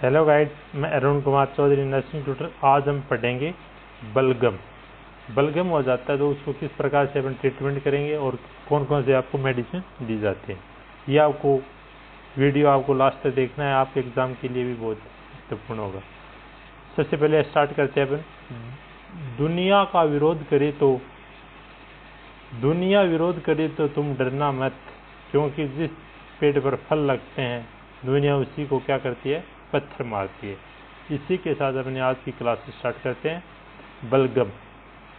Hello guide, मैं Arun Kumar Chaudhary, nursing tutor. आज हम पढ़ेंगे बलगम। बलगम हो जाता है तो उसको किस प्रकार से अपन ट्रीटमेंट करेंगे और कौन कौन से आपको मेडिसिन दी जाती है। ये आपको वीडियो आपको लास्ट तक देखना है, आपके एग्ज़ाम के लिए भी बहुत महत्वपूर्ण होगा। सबसे पहले स्टार्ट करते हैं अपन। दुनिया का विरोध करे तो तुम डरना मत, क्योंकि जिस पेड़ पर फल लगते हैं दुनिया उसी को क्या करती है, पत्थर मारती है। इसी के साथ अपने आज की क्लास स्टार्ट करते हैं। बलगम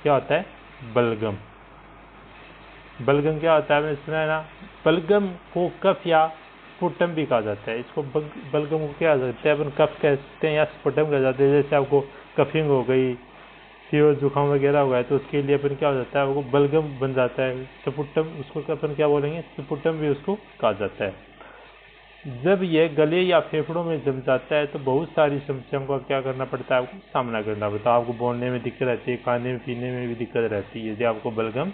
क्या होता है? बलगम क्या होता है? आपने सुना है ना, बलगम को कफ या स्पुटम भी कहा जाता है। इसको बलगम को क्या कहते हैं? अपन कफ कहते हैं या स्पुटम कहा जाता है। जैसे आपको कफिंग हो गई, फीवर जुकाम वगैरह हुआ है तो उसके लिए अपन क्या हो जाता है, वो बलगम बन जाता है। स्पुटम, उसको अपन क्या बोलेंगे? स्पुटम भी उसको कहा जाता है। जब यह गले या फेफड़ों में जम जाता है तो बहुत सारी समस्याओं का क्या करना पड़ता है, आपको सामना करना पड़ता है। आपको बोलने में दिक्कत रहती है, खाने में पीने में भी दिक्कत रहती है यदि आपको बलगम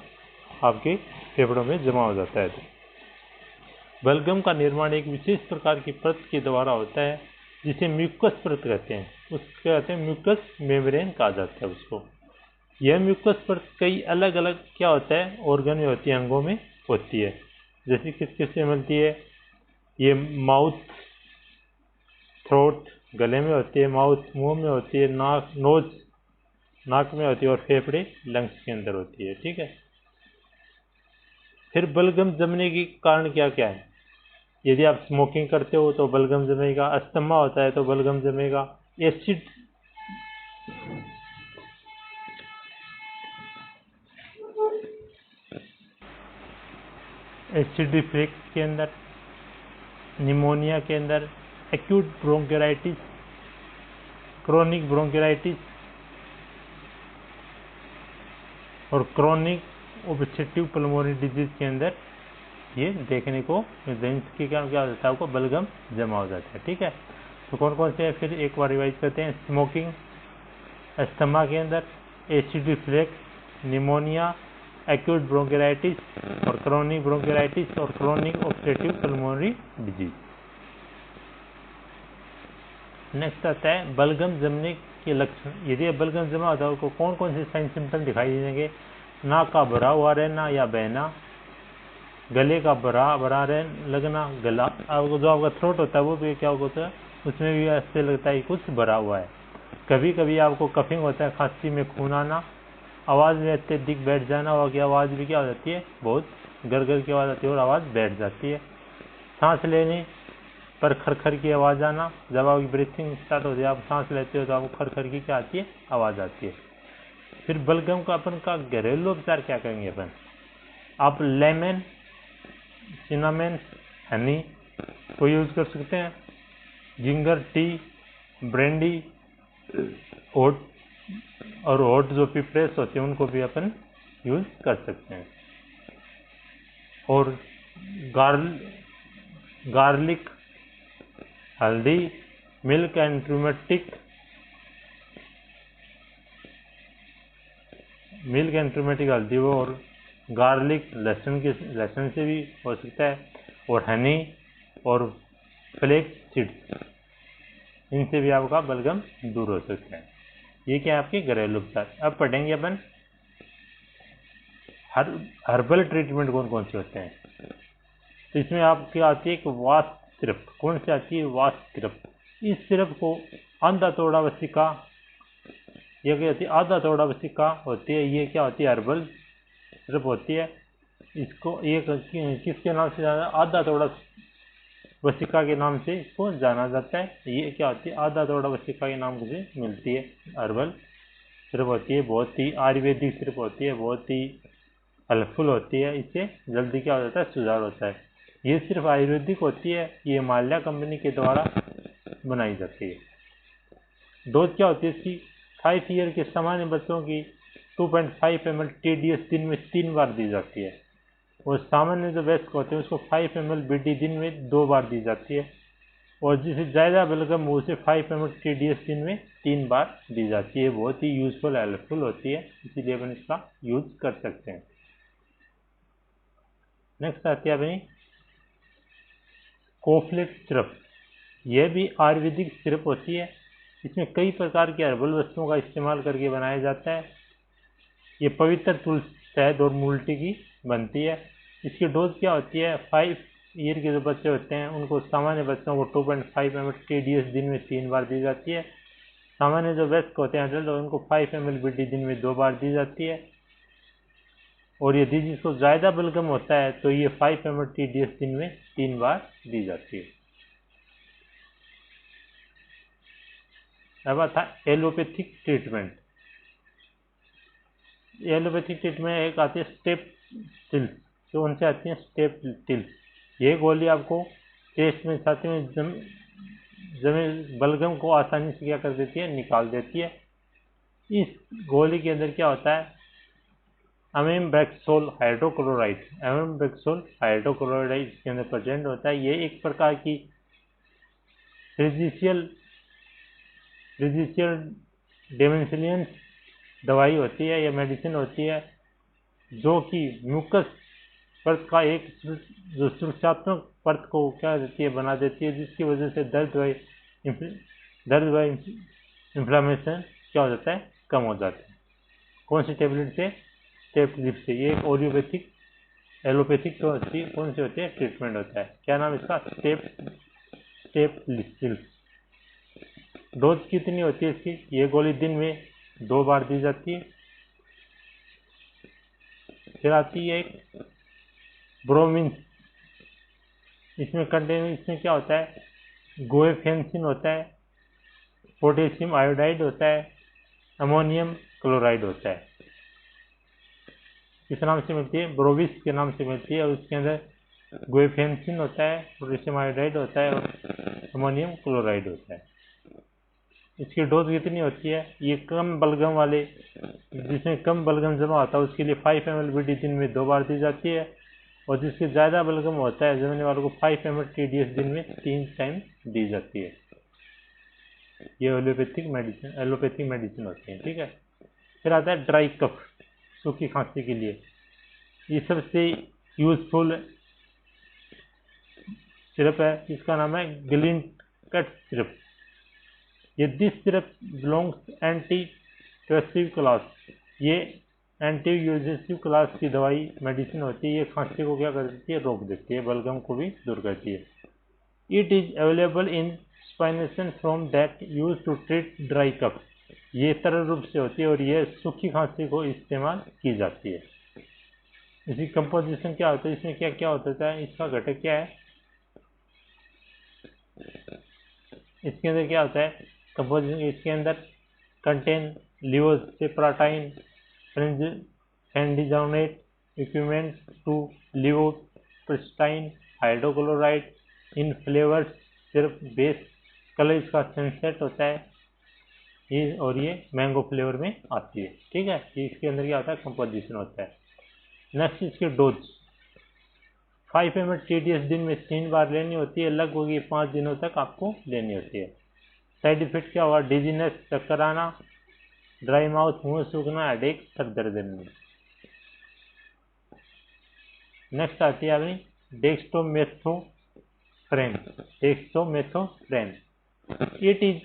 आपके फेफड़ों में जमा हो जाता है तो। बलगम का निर्माण एक विशेष प्रकार की परत के द्वारा होता है जिसे म्यूकस परत कहते हैं। उसको कहते हैं म्यूकस मेम्ब्रेन कहा जाता है उसको। यह म्यूकस परत कई अलग अलग क्या होता है, ऑर्गन में होती है, अंगों में होती है। जैसे किस किस से मिलती है? ये माउथ, थ्रोट गले में होती है, माउथ मुंह में होती है, नोज नाक में होती है, और फेफड़े लंग्स के अंदर होती है। ठीक है। फिर बलगम जमने के कारण क्या क्या है? यदि आप स्मोकिंग करते हो तो बलगम जमेगा। अस्थमा होता है तो बलगम जमेगा। एसिड रिफ्लक्स के अंदर, निमोनिया के अंदर, एक्यूट ब्रोंकिराइटिस, क्रोनिक ब्रोंकिराइटिस और क्रोनिक ऑब्स्ट्रक्टिव पल्मोनरी डिजीज के अंदर ये देखने को के कारण क्या हो जाता है, आपको बलगम जमा हो जाता है। ठीक है। तो कौन कौन से हैं फिर एक बार रिवाइज करते हैं। स्मोकिंग, अस्थमा के अंदर, एसिड रिफ्लक्स, निमोनिया, एक्यूट ब्रोंकिराइटिस और क्रोनिक ब्रोंकिराइटिस और chronic obstructive pulmonary disease. Next आता है बलगम जमने के लक्षण। यदि बलगम जमा होता है तो कौन कौन से साइन सिम्टम दिखाई देंगे? नाक का भरा हुआ रहना या बहना, गले का भरा लगना, गला जो आपका थ्रोट होता है वो भी क्या होता है, उसमें भी ऐसे लगता है कुछ भरा हुआ है। कभी कभी आपको कफिंग होता है, खांसी में खून आना, आवाज़ में अत्यधिक बैठ जाना, और की आवाज़ भी क्या हो जाती है, बहुत गरगर की आवाज़ आती है और आवाज़ बैठ जाती है। सांस लेने पर खरखर की आवाज़ आना, जब आपकी ब्रीथिंग स्टार्ट होती है, आप सांस लेते हो तो आपको खरखर की क्या आती है, आवाज़ आती है। फिर बलगम का अपन का घरेलू उपचार क्या करेंगे अपन? आप लेमन, सिनामन, हनी को यूज़ कर सकते हैं। जिंगर टी, ब्रेंडी, ओट और हॉट जो पिप्रेस होते हैं उनको भी अपन यूज़ कर सकते हैं। और गार्लिक, हल्दी, मिल्क एंड ट्यूमेटिक हल्दी और गार्लिक लहसुन से भी हो सकता है, और हनी और फ्लेक्स सीड्स, इनसे भी आपका बलगम दूर हो सकता है। ये क्या है आपके घरेलू उपचार। अब पढ़ेंगे अपन हर्बल ट्रीटमेंट कौन कौन से होते हैं। तो इसमें आपकी आती है एक वास्ट सिरप। कौन सी आती है? Vast syrup. इस सिरप को आधा तोड़ा वसिका, यह क्या होती है? आधा तोड़ा वसिका होती है। ये क्या होती है? हर्बल सिरप होती है। इसको ये किसके नाम से जाना? आधा तोड़ा वसिका के नाम से इसको जाना जाता है। ये क्या होती है? आधा तोड़ा वसिका के नाम से मिलती है। हर्बल सिरप होती है, बहुत ही आयुर्वेदिक सिरप होती है, बहुत ही हेल्पफुल होती है। इससे जल्दी क्या हो जाता है, सुधार होता है। ये सिर्फ आयुर्वेदिक होती है, ये हिमालय कंपनी के द्वारा बनाई जाती है। डोज क्या होती है इसकी? 5 ईयर के सामान्य बच्चों की 2.5 ml TDS दिन में 3 बार दी जाती है, और सामान्य जो वयस्क होते हैं उसको 5 ml BD दिन में 2 बार दी जाती है, और जिसे ज़्यादा बलगम हो उसे 5 ml TDS दिन में 3 बार दी जाती है। बहुत ही यूजफुल हेल्पफुल होती है, इसीलिए अपन इसका यूज कर सकते हैं। नेक्स्ट आती है अपनी कोफ्लेक्स सिरप। यह भी आयुर्वेदिक सिरप होती है। इसमें कई प्रकार के हर्बल वस्तुओं का इस्तेमाल करके बनाया जाता है। ये पवित्र तुलसी, शहद और मूलटी की बनती है। इसकी डोज क्या होती है? 5 ईयर के जो बच्चे होते हैं उनको, सामान्य बच्चों को 2.5 ml TDS दिन में 3 बार दी जाती है। सामान्य जो वयस्क होते हैं एडल्ट, उनको 5 ml BD दिन में 2 बार दी जाती है। और यदि जिसको ज़्यादा बलगम होता है तो ये 5 ml TDS दिन में 3 बार दी जाती है। अब आता है एलोपैथिक ट्रीटमेंट। एलोपैथिक ट्रीटमेंट एक आती है स्टेप्टिल्स। कौन से आती है? स्टेप्टिल्स। ये गोली आपको टेस्ट में, छाती में जमे बलगम को आसानी से क्या कर देती है? निकाल देती है। इस गोली के अंदर क्या होता है? अमीमेक्सोल हाइड्रोक्लोराइड। अमीमेक्सोल हाइड्रोक्लोराइड इसके अंदर प्रेजेंट होता है। ये एक प्रकार की फिजिशियल डेमेंशिलियन दवाई होती है या मेडिसिन होती है, जो कि म्यूकस परत का एक जो सुरक्षात्मक परत को क्या देती है? बना देती है, जिसकी वजह से दर्द व इन्फ्लामेशन क्या हो जाता है? कम हो जाता है। कौन सी टेबलेट से? स्टेप्टिल्स से। ये एक एलोपैथिक कौन सी होती है? ट्रीटमेंट होता है। क्या नाम इसका? स्टेप्टिल्स। डोज कितनी होती है इसकी? ये गोली दिन में 2 बार दी जाती है। फिर आती है एक ब्रोमिन। इसमें क्या होता है? गोएफेंसिन होता है, पोटेशियम आयोडाइड होता है, अमोनियम क्लोराइड होता है। किस नाम से मिलती है? ब्रोविस के नाम से मिलती है। और उसके अंदर गोएफेंसिन होता है, पोटेशियम आयोडाइड होता है और अमोनियम क्लोराइड होता है। इसकी डोज कितनी होती है? ये कम बलगम वाले, जिसमें कम बलगम जमा होता है, उसके लिए 5 ml BD दिन में 2 बार दी जाती है। और जिसके ज़्यादा बलगम होता है जमने वालों को 5 ml TDS दिन में 3 टाइम दी जाती है। ये एलोपैथिक मेडिसिन होती है। ठीक है। फिर आता है ड्राई कफ, सूखी खांसी के लिए। ये सबसे यूजफुल सिरप है। इसका नाम है ग्लिंटकट सिरप। ये दिस सिरप बिलोंग्स एंटी-ट्यूसिव क्लास। ये एंटी-यूजेसिव क्लास की दवाई मेडिसिन होती है। ये खांसी को क्या कर देती है? रोक देती है, बलगम को भी दूर करती है। It is available in suspension from that use to treat dry cough. ये तरल रूप से होती है और ये सूखी खांसी को इस्तेमाल की जाती है। इसकी कंपोजिशन क्या होता है? इसमें क्या क्या होता है? इसका घटक क्या है? इसके अंदर क्या होता है कंपोजिशन? इसके अंदर कंटेन लिवोसेप्राटाइन, फेंडिजानेट, equipment to levocetirizine, hydrochloride in flavours सिर्फ बेस। कलर इसका सनसेट होता है ये, और ये मैंगो फ्लेवर में आती है। ठीक है। इसके अंदर क्या होता है? कंपोजिशन होता है। नेक्स्ट इसकी डोज 5 ml TDS दिन में 3 बार लेनी होती है। लगभग ये 5 दिनों तक आपको लेनी होती है। साइड इफेक्ट क्या होगा? डिजीनेस, चक्कर आना, ड्राई माउथ, मुंह सूखना, हेडेक, सर दर्द में। नेक्स्ट आती है अपनी dextromethorphan. It is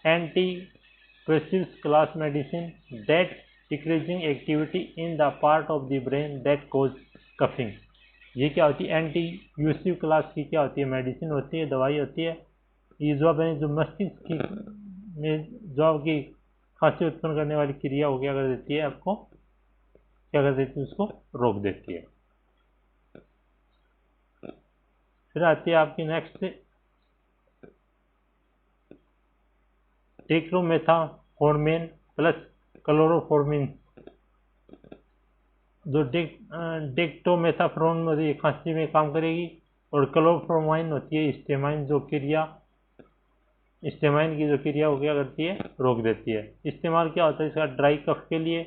antitussive class medicine that decreasing activity in the part of the brain that cause coughing. ये क्या होती है? एंटी-ट्यूसिव क्लास की क्या होती है? मेडिसिन होती है, दवाई होती है। ये जो मस्तिष्क की में जो आपकी खांसी उत्पन्न करने वाली क्रिया हो क्या कर देती है? आपको क्या कर देती है? उसको रोक देती है। फिर आती है आपकी नेक्स्ट टेक्रोमेथाफोर्मेन प्लस क्लोरोफॉर्मिन। जो डेक्टोमेथाफोर्न होती है खांसी में काम करेगी, और क्लोरोफॉर्माइन होती है स्टेमाइन की जो क्रिया हो क्या करती है? रोक देती है। इस्तेमाल क्या होता है इसका? ड्राई कफ के लिए,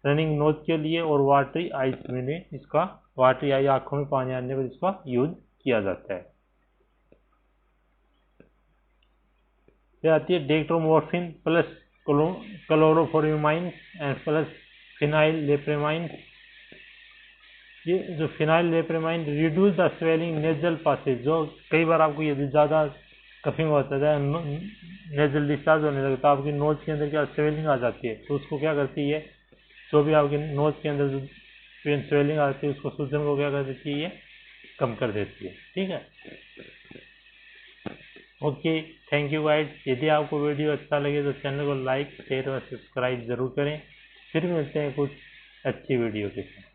रनिंग नोज के लिए और वाटरी आइज में इसका, वाटरी आई आंखों में पानी आने पर इसका यूज किया जाता है। फिर आती है dextromethorphan plus chlorpheniramine and plus phenylephrine. ये जो phenylephrine reduce the swelling nasal passage. जो कई बार आपको यदि ज़्यादा कफिंग होता है, नेजल डिस्चार्ज होने लगता है, आपकी नोज के अंदर क्या स्वेलिंग आ जाती है, तो उसको क्या करती है, जो भी आपकी नोज के अंदर जो पेन स्वेलिंग आती है उसको, सूजन को क्या कर देती है, ये कम कर देती है। ठीक है, ओके, थैंक यू गाइस। यदि आपको वीडियो अच्छा लगे तो चैनल को लाइक शेयर और सब्सक्राइब जरूर करें। फिर मिलते हैं कुछ अच्छी वीडियो के साथ।